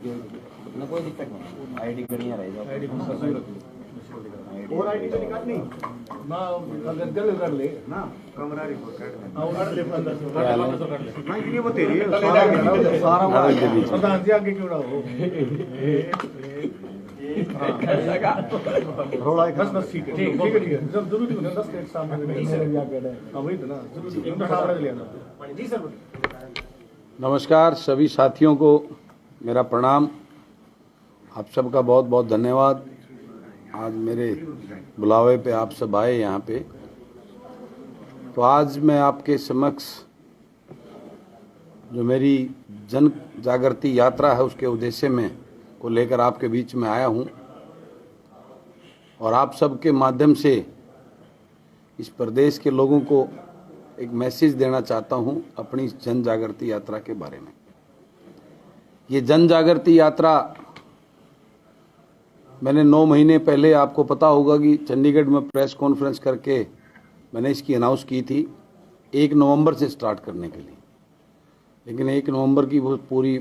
ना कोई दिक्कत नहीं, आईडी बढ़िया रहेगा। आईडी और आईडी तो निकालनी ना, अगर गल कर ले ना कमरा रिपोर्ट काट ले 1500 काट ले ना, ये वो तेरी है सारा प्रधान जी आगे क्यों ना हो रोड़ा है। बस ठीक है ठीक है, जब जरूरी हो ना 10 मिनट सामने मेरे आगे है। हां वही तो ना, जरूरी उनका सामने ले लेना जी सर। नमस्कार सभी साथियों को मेरा प्रणाम। आप सबका बहुत बहुत धन्यवाद। आज मेरे बुलावे पे आप सब आए यहाँ पे। तो आज मैं आपके समक्ष जो मेरी जन जागृति यात्रा है उसके उद्देश्य में को लेकर आपके बीच में आया हूँ और आप सबके माध्यम से इस प्रदेश के लोगों को एक मैसेज देना चाहता हूँ अपनी जन जागृति यात्रा के बारे में। ये जन जागृति यात्रा मैंने 9 महीने पहले, आपको पता होगा कि चंडीगढ़ में प्रेस कॉन्फ्रेंस करके मैंने इसकी अनाउंस की थी 1 नवंबर से स्टार्ट करने के लिए। लेकिन 1 नवंबर की वो पूरी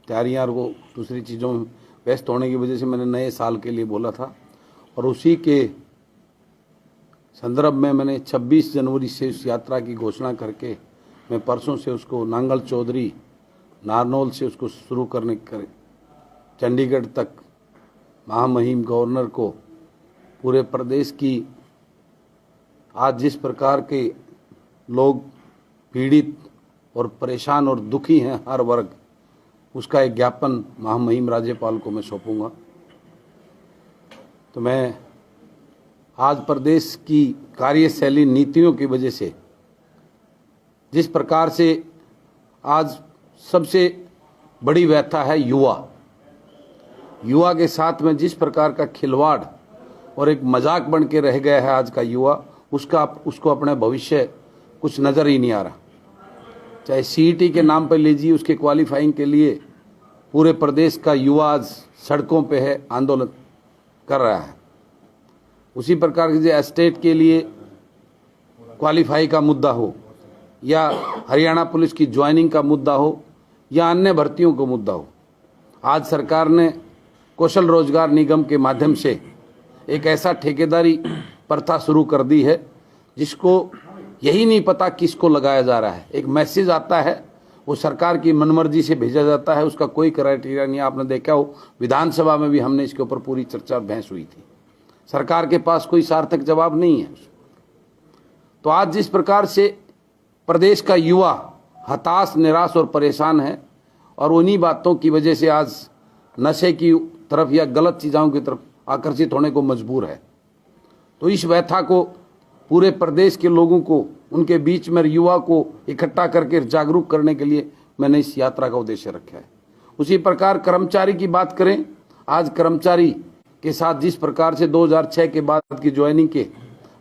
तैयारियां और वो दूसरी चीज़ों में व्यस्त होने की वजह से मैंने नए साल के लिए बोला था और उसी के संदर्भ में मैंने 26 जनवरी से इस यात्रा की घोषणा करके मैं परसों से उसको नांगल चौधरी नारनौल से उसको शुरू करने कर चंडीगढ़ तक महामहिम गवर्नर को पूरे प्रदेश की आज जिस प्रकार के लोग पीड़ित और परेशान और दुखी हैं हर वर्ग, उसका एक ज्ञापन महामहिम राज्यपाल को मैं सौंपूंगा। तो मैं आज प्रदेश की कार्यशैली नीतियों की वजह से जिस प्रकार से आज सबसे बड़ी व्यथा है युवा के साथ में जिस प्रकार का खिलवाड़ और एक मजाक बन के रह गया है आज का युवा, उसको अपने भविष्य कुछ नज़र ही नहीं आ रहा। चाहे सीईटी के नाम पर लीजिए, उसके क्वालिफाइंग के लिए पूरे प्रदेश का युवा आज सड़कों पे है, आंदोलन कर रहा है। उसी प्रकार के एस्टेट के लिए क्वालिफाई का मुद्दा हो या हरियाणा पुलिस की ज्वाइनिंग का मुद्दा हो या अन्य भर्तियों का मुद्दा हो, आज सरकार ने कौशल रोजगार निगम के माध्यम से एक ऐसा ठेकेदारी प्रथा शुरू कर दी है जिसको यही नहीं पता किसको लगाया जा रहा है। एक मैसेज आता है, वो सरकार की मनमर्जी से भेजा जाता है, उसका कोई क्राइटेरिया नहीं। आपने देखा हो विधानसभा में भी हमने इसके ऊपर पूरी चर्चा और बहस हुई थी। सरकार के पास कोई सार्थक जवाब नहीं है। तो आज जिस प्रकार से प्रदेश का युवा हताश, निराश और परेशान है और उन्हीं बातों की वजह से आज नशे की तरफ या गलत चीज़ों की तरफ आकर्षित होने को मजबूर है। तो इस व्यथा को पूरे प्रदेश के लोगों को, उनके बीच में युवा को इकट्ठा करके जागरूक करने के लिए मैंने इस यात्रा का उद्देश्य रखा है। उसी प्रकार कर्मचारी की बात करें, आज कर्मचारी के साथ जिस प्रकार से 2006 के बाद की ज्वाइनिंग के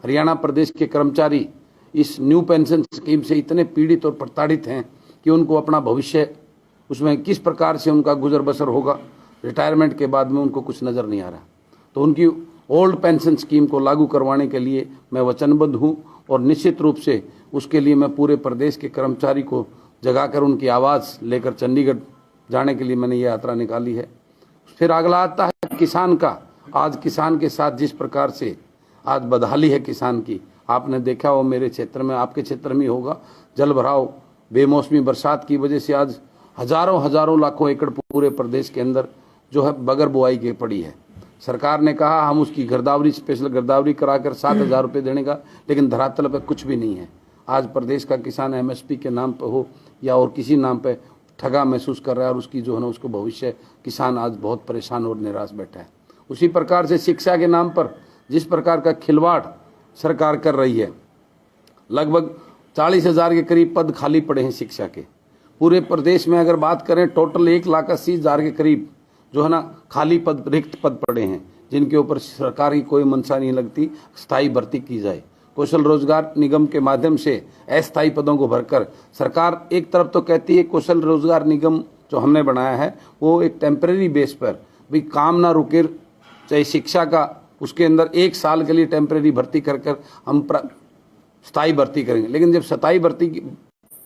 हरियाणा प्रदेश के कर्मचारी इस न्यू पेंशन स्कीम से इतने पीड़ित और प्रताड़ित हैं कि उनको अपना भविष्य उसमें किस प्रकार से उनका गुजर बसर होगा, रिटायरमेंट के बाद में उनको कुछ नज़र नहीं आ रहा। तो उनकी ओल्ड पेंशन स्कीम को लागू करवाने के लिए मैं वचनबद्ध हूँ और निश्चित रूप से उसके लिए मैं पूरे प्रदेश के कर्मचारी को जगाकर उनकी आवाज़ लेकर चंडीगढ़ जाने के लिए मैंने ये यात्रा निकाली है। फिर अगला आता है किसान का। आज किसान के साथ जिस प्रकार से आज बदहाली है किसान की, आपने देखा हो मेरे क्षेत्र में, आपके क्षेत्र में होगा, जल भराव, बेमौसमी बरसात की वजह से आज हजारों लाखों एकड़ पूरे प्रदेश के अंदर जो है बगैर बुआई के पड़ी है। सरकार ने कहा हम उसकी गिरदावरी, स्पेशल गिरदावरी कराकर 7,000 रुपये देने का, लेकिन धरातल पर कुछ भी नहीं है। आज प्रदेश का किसान एमएसपी के नाम पर हो या और किसी नाम पर ठगा महसूस कर रहा है और उसकी जो है ना उसको भविष्य, किसान आज बहुत परेशान और निराश बैठा है। उसी प्रकार से शिक्षा के नाम पर जिस प्रकार का खिलवाड़ सरकार कर रही है, लगभग 40,000 के करीब पद खाली पड़े हैं शिक्षा के। पूरे प्रदेश में अगर बात करें टोटल 1,80,000 के करीब जो है ना खाली पद, रिक्त पद पड़े हैं, जिनके ऊपर सरकार की कोई मंशा नहीं लगती स्थायी भर्ती की जाए। कौशल रोजगार निगम के माध्यम से अस्थायी पदों को भरकर सरकार एक तरफ तो कहती है कौशल रोजगार निगम जो हमने बनाया है वो एक टेम्परेरी बेस पर भी काम ना रुके, चाहे शिक्षा का उसके अंदर 1 साल के लिए टेम्परेरी भर्ती कर हम स्थायी भर्ती करेंगे। लेकिन जब स्थायी भर्ती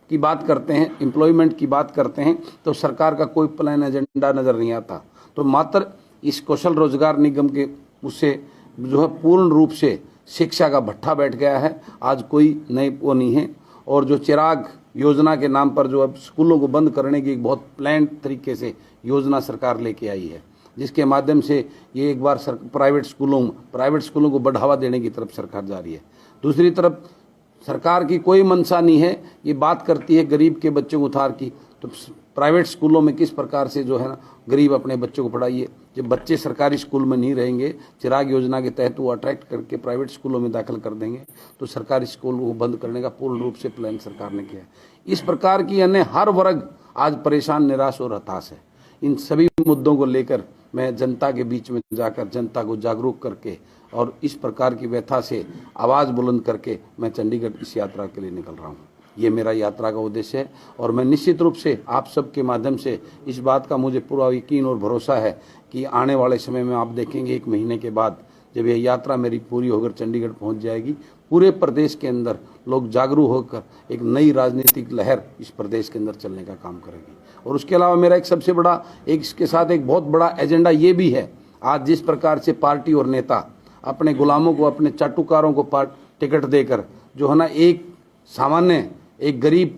की बात करते हैं, एम्प्लॉयमेंट की बात करते हैं, तो सरकार का कोई प्लान एजेंडा नज़र नहीं आता। तो मात्र इस कौशल रोजगार निगम के उससे जो है पूर्ण रूप से शिक्षा का भट्ठा बैठ गया है। आज कोई नई वो नहीं है। और जो चिराग योजना के नाम पर जो अब स्कूलों को बंद करने की एक बहुत प्लान तरीके से योजना सरकार लेके आई है, जिसके माध्यम से ये एक बार प्राइवेट स्कूलों को बढ़ावा देने की तरफ सरकार जा रही है। दूसरी तरफ सरकार की कोई मंशा नहीं है, ये बात करती है गरीब के बच्चों को उतार की। तो प्राइवेट स्कूलों में किस प्रकार से जो है ना गरीब अपने बच्चों को पढ़ाइए। जब बच्चे सरकारी स्कूल में नहीं रहेंगे, चिराग योजना के तहत वो अट्रैक्ट करके प्राइवेट स्कूलों में दाखिल कर देंगे, तो सरकारी स्कूल को बंद करने का पूर्ण रूप से प्लान सरकार ने किया है। इस प्रकार की अन्य हर वर्ग आज परेशान, निराश और हताश है। इन सभी मुद्दों को लेकर मैं जनता के बीच में जाकर जनता को जागरूक करके और इस प्रकार की व्यथा से आवाज़ बुलंद करके मैं चंडीगढ़ इस यात्रा के लिए निकल रहा हूँ। ये मेरा यात्रा का उद्देश्य है और मैं निश्चित रूप से आप सबके माध्यम से इस बात का मुझे पूरा यकीन और भरोसा है कि आने वाले समय में आप देखेंगे 1 महीने के बाद जब यह यात्रा मेरी पूरी होकर चंडीगढ़ पहुंच जाएगी, पूरे प्रदेश के अंदर लोग जागरूक होकर एक नई राजनीतिक लहर इस प्रदेश के अंदर चलने का काम करेगी। और उसके अलावा मेरा एक सबसे बड़ा इसके साथ एक बहुत बड़ा एजेंडा ये भी है, आज जिस प्रकार से पार्टी और नेता अपने गुलामों को, अपने चाटुकारों को टिकट देकर जो है ना एक सामान्य एक गरीब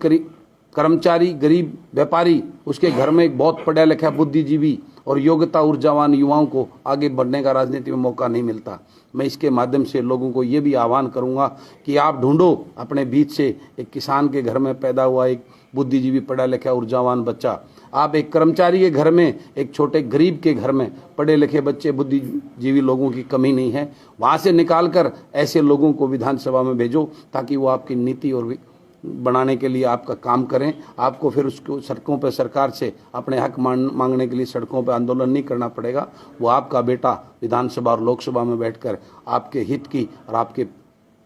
कर्मचारी, गरीब व्यापारी, उसके घर में एक बहुत पढ़ा लिखा बुद्धिजीवी और योग्यता ऊर्जावान युवाओं को आगे बढ़ने का राजनीति में मौका नहीं मिलता। मैं इसके माध्यम से लोगों को ये भी आह्वान करूंगा कि आप ढूंढो अपने बीच से एक किसान के घर में पैदा हुआ एक बुद्धिजीवी, पढ़ा लिखा ऊर्जावान बच्चा। आप एक कर्मचारी के घर में, एक छोटे गरीब के घर में पढ़े लिखे बच्चे, बुद्धिजीवी लोगों की कमी नहीं है, वहाँ से निकाल कर ऐसे लोगों को विधानसभा में भेजो ताकि वो आपकी नीति और बनाने के लिए आपका काम करें। आपको फिर उसको सड़कों पर सरकार से अपने हक मांगने के लिए सड़कों पर आंदोलन नहीं करना पड़ेगा। वो आपका बेटा विधानसभा और लोकसभा में बैठकर आपके हित की और आपके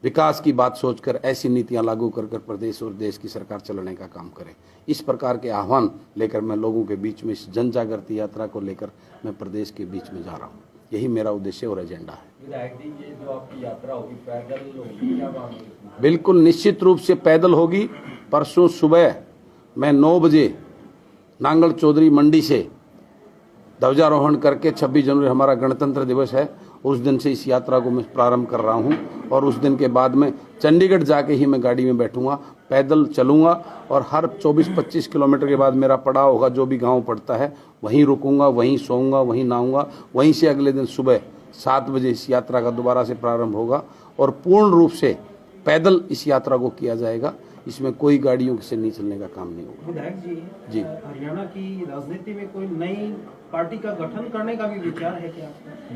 विकास की बात सोचकर ऐसी नीतियां लागू कर प्रदेश और देश की सरकार चलाने का काम करे। इस प्रकार के आह्वान लेकर मैं लोगों के बीच में इस जन जागृति यात्रा को लेकर मैं प्रदेश के बीच में जा रहा हूँ। यही मेरा उद्देश्य और एजेंडा है। विधायक जी, ये जो आपकी यात्रा होगी पैदल होगी क्या बात है? बिल्कुल निश्चित रूप से पैदल होगी। परसों सुबह मैं 9 बजे नांगल चौधरी मंडी से ध्वजारोहण करके 26 जनवरी हमारा गणतंत्र दिवस है, उस दिन से इस यात्रा को मैं प्रारंभ कर रहा हूं। और उस दिन के बाद में चंडीगढ़ जाके ही मैं गाड़ी में बैठूंगा, पैदल चलूंगा और हर 24-25 किलोमीटर के बाद मेरा पड़ाव होगा, जो भी गांव पड़ता है वहीं रुकूंगा, वहीं सोऊंगा, वहीं नहाऊंगा। वहीं से अगले दिन सुबह 7 बजे इस यात्रा का दोबारा से प्रारंभ होगा और पूर्ण रूप से पैदल इस यात्रा को किया जाएगा। इसमें कोई गाड़ियों से नहीं चलने का काम नहीं होगा। विधायक जी, हरियाणा की राजनीति में कोई नई पार्टी का गठन करने का भी विचार है क्या?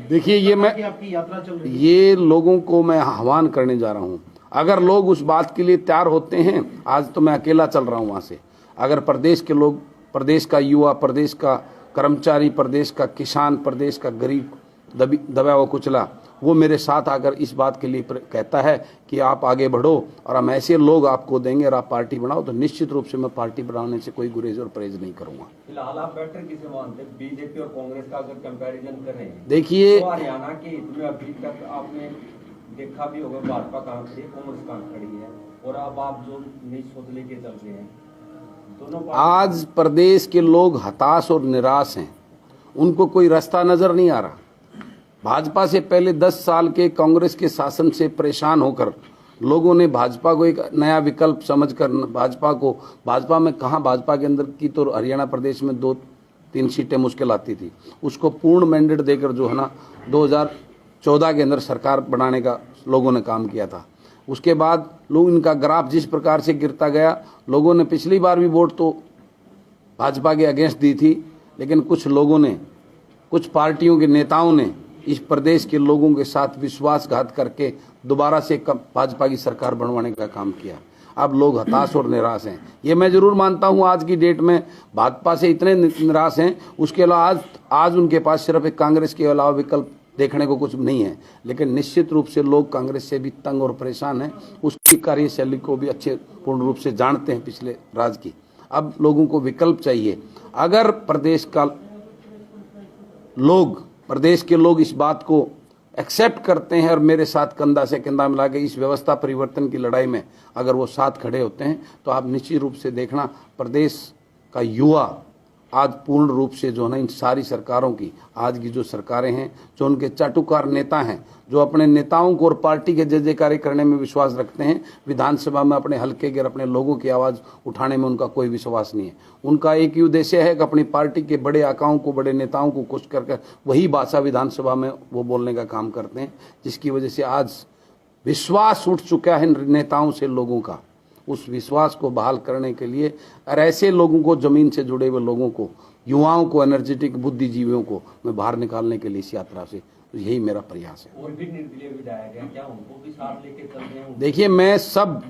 देखिए ये मैं आपकी यात्रा चल रही है, ये लोगों को मैं आह्वान करने जा रहा हूँ। अगर लोग उस बात के लिए तैयार होते हैं, आज तो मैं अकेला चल रहा हूँ वहाँ से, अगर प्रदेश के लोग, प्रदेश का युवा, प्रदेश का कर्मचारी, प्रदेश का किसान, प्रदेश का गरीब दबा हुआ कुचला, वो मेरे साथ आकर इस बात के लिए कहता है कि आप आगे बढ़ो और हम ऐसे लोग आपको देंगे और आप पार्टी बनाओ, तो निश्चित रूप से मैं पार्टी बनाने से कोई गुरेज और परहेज नहीं करूंगा। फिलहाल आप बेटर किसे मानते हैं, बीजेपी और कांग्रेस का अगर कंपैरिजन करें? देखिए तो हरियाणा के हित में अभी तक आपने देखा भी होगा भाजपा कहाँ खड़ी है, कांग्रेस कहाँ खड़ी है, और अब आप जो नई सोच लेके चल रहे हैं दोनों। आज प्रदेश के लोग हताश और निराश हैं, उनको कोई रास्ता नजर नहीं आ रहा। भाजपा से पहले 10 साल के कांग्रेस के शासन से परेशान होकर लोगों ने भाजपा को एक नया विकल्प समझकर भाजपा में कहाँ, भाजपा के अंदर की तो हरियाणा प्रदेश में 2-3 सीटें मुश्किल आती थी, उसको पूर्ण मैंडेट देकर जो है ना 2014 के अंदर सरकार बनाने का लोगों ने काम किया था। उसके बाद लोग, इनका ग्राफ जिस प्रकार से गिरता गया, लोगों ने पिछली बार भी वोट तो भाजपा के अगेंस्ट दी थी, लेकिन कुछ लोगों ने, कुछ पार्टियों के नेताओं ने इस प्रदेश के लोगों के साथ विश्वासघात करके दोबारा से भाजपा की सरकार बनवाने का काम किया। अब लोग हताश और निराश हैं, ये मैं जरूर मानता हूं। आज की डेट में भाजपा से इतने निराश हैं, उसके अलावा आज उनके पास सिर्फ एक कांग्रेस के अलावा विकल्प देखने को कुछ नहीं है। लेकिन निश्चित रूप से लोग कांग्रेस से भी तंग और परेशान हैं, उसकी कार्यशैली को भी अच्छे पूर्ण रूप से जानते हैं पिछले राज की। अब लोगों को विकल्प चाहिए। अगर प्रदेश के लोग इस बात को एक्सेप्ट करते हैं और मेरे साथ कंधा से कंधा मिला के इस व्यवस्था परिवर्तन की लड़ाई में अगर वो साथ खड़े होते हैं तो आप निश्चित रूप से देखना प्रदेश का युवा आज पूर्ण रूप से जो है ना इन सारी सरकारों की, आज की जो सरकारें हैं, जो उनके चाटुकार नेता हैं, जो अपने नेताओं को और पार्टी के जय जयकारी करने में विश्वास रखते हैं, विधानसभा में अपने हल्के के अपने लोगों की आवाज़ उठाने में उनका कोई विश्वास नहीं है। उनका एक ही उद्देश्य है कि अपनी पार्टी के बड़े आकाओं को, बड़े नेताओं को खुश करके वही भाषा विधानसभा में वो बोलने का काम करते हैं, जिसकी वजह से आज विश्वास उठ चुका है नेताओं से लोगों का। उस विश्वास को बहाल करने के लिए और ऐसे लोगों को, जमीन से जुड़े हुए लोगों को, युवाओं को, एनर्जेटिक बुद्धिजीवियों को मैं बाहर निकालने के लिए इस यात्रा से, तो यही मेरा प्रयास है। और भी निर्दलीय विधायक हैं, क्या उनको भी साथ लेके चल रहे हैं? देखिए, मैं सब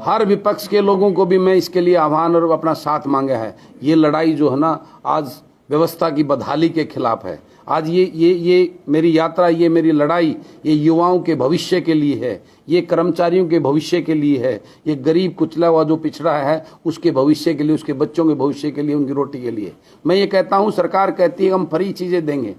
हर विपक्ष के लोगों को भी मैं इसके लिए आह्वान और अपना साथ मांगा है। ये लड़ाई जो है ना आज व्यवस्था की बदहाली के खिलाफ है। आज ये मेरी यात्रा, ये मेरी लड़ाई, ये युवाओं के भविष्य के लिए है, ये कर्मचारियों के भविष्य के लिए है, ये गरीब कुचला हुआ जो पिछड़ा है उसके भविष्य के लिए, उसके बच्चों के भविष्य के लिए, उनकी रोटी के लिए। मैं ये कहता हूँ, सरकार कहती है हम फ्री चीज़ें देंगे,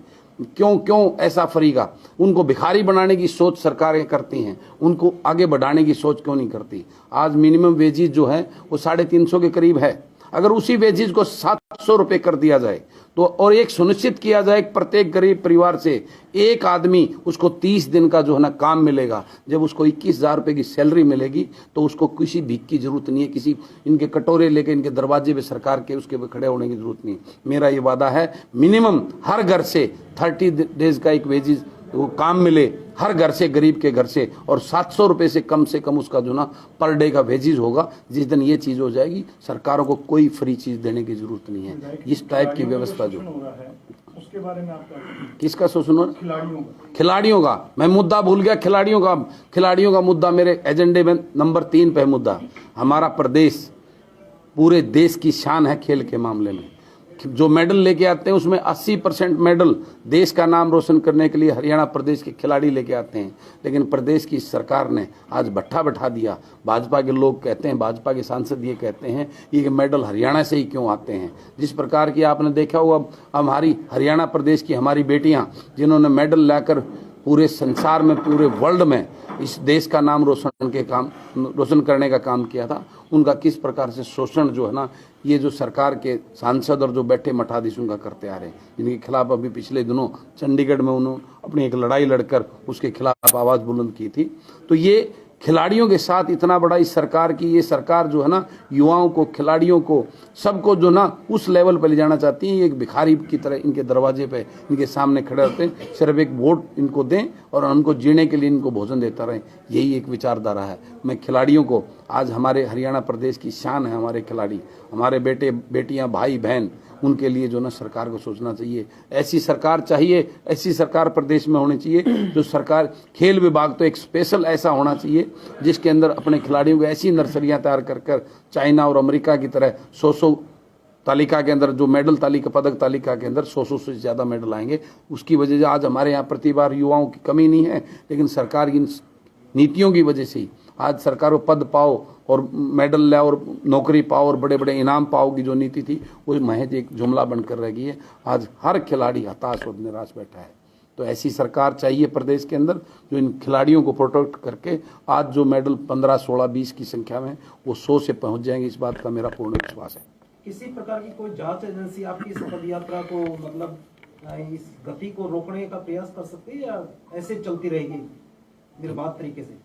क्यों ऐसा फ्री का? उनको भिखारी बनाने की सोच सरकारें करती हैं, उनको आगे बढ़ाने की सोच क्यों नहीं करती? आज मिनिमम वेजेस जो है वो 350 के करीब है। अगर उसी वेजेस को 700 रुपये कर दिया जाए तो, और एक सुनिश्चित किया जाए प्रत्येक गरीब परिवार से एक आदमी, उसको 30 दिन का जो है ना काम मिलेगा। जब उसको 21,000 रुपये की सैलरी मिलेगी तो उसको किसी भीख की जरूरत नहीं है, किसी इनके कटोरे लेके इनके दरवाजे पे सरकार के उसके पे खड़े होने की जरूरत नहीं। मेरा ये वादा है, मिनिमम हर घर से 30 डेज का एक वेजेस वो काम मिले, हर घर से, गरीब के घर से, और 700 रुपये से कम उसका जो ना पर डे का वेजेस होगा। जिस दिन ये चीज़ हो जाएगी, सरकारों को कोई फ्री चीज़ देने की जरूरत नहीं है। इस टाइप की व्यवस्था जो उसके बारे में आपका किसका शोषण हो रहा है? खिलाड़ियों का। मैं मुद्दा भूल गया, खिलाड़ियों का मुद्दा मेरे एजेंडे में नंबर 3 पे मुद्दा। हमारा प्रदेश पूरे देश की शान है खेल के मामले में। जो मेडल लेके आते हैं उसमें 80% मेडल देश का नाम रोशन करने के लिए हरियाणा प्रदेश के खिलाड़ी लेके आते हैं। लेकिन प्रदेश की सरकार ने आज भट्ठा बैठा दिया। भाजपा के लोग कहते हैं, भाजपा के सांसद ये कहते हैं ये मेडल हरियाणा से ही क्यों आते हैं। जिस प्रकार की आपने देखा होगा, हमारी हरियाणा प्रदेश की हमारी बेटियां जिन्होंने मेडल लाकर पूरे संसार में, पूरे वर्ल्ड में इस देश का नाम रोशन करने का काम किया था, उनका किस प्रकार से शोषण जो है ना ये जो सरकार के सांसद और जो बैठे मठाधीश उनका करते आ रहे हैं, जिनके खिलाफ अभी पिछले दिनों चंडीगढ़ में उन्होंने अपनी एक लड़ाई लड़कर उसके खिलाफ आवाज़ बुलंद की थी। तो ये खिलाड़ियों के साथ इतना बड़ा इस सरकार की, ये सरकार जो है ना युवाओं को, खिलाड़ियों को, सबको जो ना उस लेवल पर ले जाना चाहती है। एक भिखारी की तरह इनके दरवाजे पे, इनके सामने खड़े रहते हैं, सिर्फ एक वोट इनको दें और उनको जीने के लिए इनको भोजन देता रहें, यही एक विचारधारा है। मैं खिलाड़ियों को, आज हमारे हरियाणा प्रदेश की शान है हमारे खिलाड़ी, हमारे बेटे बेटियां, भाई बहन, उनके लिए जो ना सरकार को सोचना चाहिए। ऐसी सरकार चाहिए, ऐसी सरकार प्रदेश में होनी चाहिए जो सरकार, खेल विभाग तो एक स्पेशल ऐसा होना चाहिए जिसके अंदर अपने खिलाड़ियों को ऐसी नर्सरियां तैयार कर चाइना और अमेरिका की तरह 100 तालिका के अंदर, जो मेडल तालिका, पदक तालिका के अंदर 100 से ज़्यादा मेडल आएंगे। उसकी वजह से आज हमारे यहाँ प्रतिभा युवाओं की कमी नहीं है, लेकिन सरकार की नीतियों की वजह से ही आज सरकार को पद पाओ और मेडल लाओ और नौकरी पाओ और बड़े बड़े इनाम पाओ की जो नीति थी वो महज एक जुमला बनकर रह गई है। आज हर खिलाड़ी हताश और निराश बैठा है। तो ऐसी सरकार चाहिए प्रदेश के अंदर जो इन खिलाड़ियों को प्रोटेक्ट करके आज जो मेडल 15, 16, 20 की संख्या में वो 100 से पहुंच जाएंगे, इस बात का मेरा पूर्ण विश्वास है। किसी प्रकार की कोई जांच एजेंसी आपकी इस पद यात्रा को, मतलब इस गति को रोकने का प्रयास कर सकती है या ऐसे चलती रहेगी निर्बाध तरीके से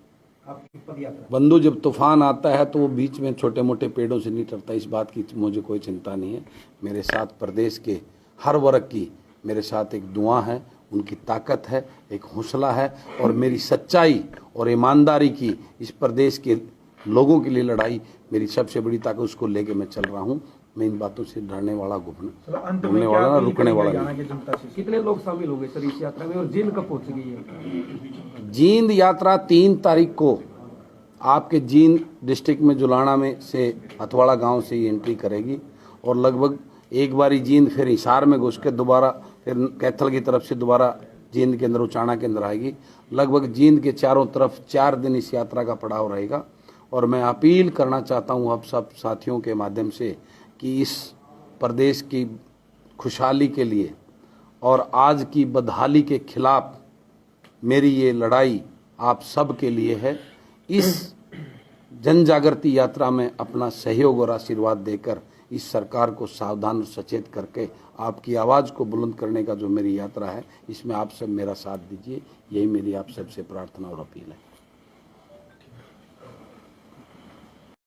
आपकी पद यात्रा? बंधु, जब तूफान आता है तो वो बीच में छोटे मोटे पेड़ों से नहीं टरता, इस बात की मुझे कोई चिंता नहीं है। मेरे साथ प्रदेश के हर वर्ग की मेरे साथ एक दुआ है, उनकी ताकत है, एक हौसला है, और मेरी सच्चाई और ईमानदारी की इस प्रदेश के लोगों के लिए लड़ाई मेरी सबसे बड़ी ताकत, उसको लेके मैं चल रहा हूँ। मैं इन बातों से डरने वाला, घूमने वाला ना, रुकने वाला नहीं। कितने लोग शामिल हो गए सर इस यात्रा में, और जींद कब पहुंच गई है? जींद यात्रा 3 तारीख को आपके जींद डिस्ट्रिक्ट में जुलाना में से हथवाड़ा गांव से ही एंट्री करेगी, और लगभग एक बारी जींद, फिर हिसार में घुस के दोबारा फिर कैथल की तरफ से दोबारा जींद के अंदर, उचाना के अंदर आएगी। लगभग जींद के चारों तरफ 4 दिन इस यात्रा का पड़ाव रहेगा। और मैं अपील करना चाहता हूँ आप सब साथियों के माध्यम से कि इस प्रदेश की खुशहाली के लिए और आज की बदहाली के खिलाफ मेरी ये लड़ाई आप सब के लिए है। इस जन जागृति यात्रा में अपना सहयोग और आशीर्वाद देकर इस सरकार को सावधान और सचेत करके आपकी आवाज़ को बुलंद करने का जो मेरी यात्रा है, इसमें आप सब मेरा साथ दीजिए। यही मेरी आप सबसे प्रार्थना और अपील है।